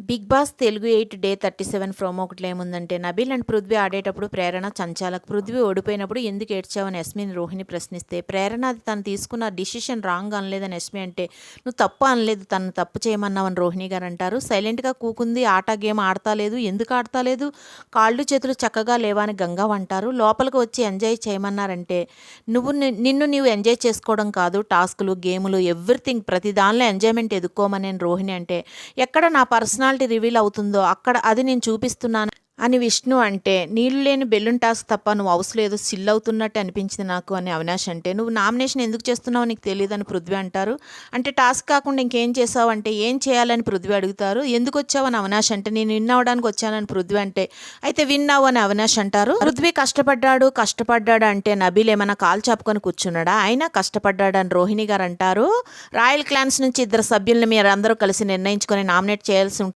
Big Boss Telugu 8 day 37 promo ఒకటిలో ఏముందంటే Nabeel and Prithvi ఆడేటప్పుడు ప్రేరణ చంచాలక్. పృథ్వీ ఓడిపోయినప్పుడు ఎందుకు ఏడ్చావని యస్మిని రోహిణి ప్రశ్నిస్తే ప్రేరణ అది తను తీసుకున్న డిసిషన్ రాంగ్ అనలేదని యస్మి అంటే నువ్వు తప్పు అనలేదు తను తప్పు చేయమన్నావని రోహిణి గారు అంటారు. సైలెంట్గా కూకుంది, ఆట గేమ్ ఆడతా లేదు, ఎందుకు ఆడతా లేదు, కాళ్ళు చేతులు చక్కగా లేవా అని గంగవ్వ అంటారు. లోపలికి వచ్చి ఎంజాయ్ చేయమన్నారంటే నిన్ను నీవు ఎంజాయ్ చేసుకోవడం కాదు, టాస్కులు గేములు ఎవ్రీథింగ్ ప్రతి దానిలో ఎంజాయ్మెంట్ ఎదుక్కోమని రోహిణి అంటే ఎక్కడ నా పర్సనాలిటీ రివీల్ అవుతుందో అక్కడ అది నేను చూపిస్తున్నాను అని విష్ణు అంటే నీళ్ళు లేని బెలూన్ టాస్క్ తప్ప నువ్వు అవసరం లేదు, సిల్ అవుతున్నట్టు అనిపించింది నాకు అని అవినాష్ అంటే నువ్వు నామినేషన్ ఎందుకు చేస్తున్నావు నీకు తెలియదని పృథ్వీ అంటారు. అంటే టాస్క్ కాకుండా ఇంకేం చేసావు అంటే ఏం చేయాలని పృథ్వీ అడుగుతారు. ఎందుకు వచ్చావని అవినాష్ అంటే నేను విన్ అవ్వడానికి వచ్చానని పృథ్వీ అంటే అయితే విన్ అవ్వు అని అవినాష్ అంటారు. పృథ్వీ కష్టపడ్డాడు అంటే నబీల్ ఏమైనా కాలు చాపుకొని కూర్చున్నాడా, అయినా కష్టపడ్డాడని రోహిణి గారు అంటారు. రాయల్ క్లాన్స్ నుంచి 2 సభ్యుల్ని మీరు అందరూ కలిసి నిర్ణయించుకొని నామినేట్ చేయాల్సి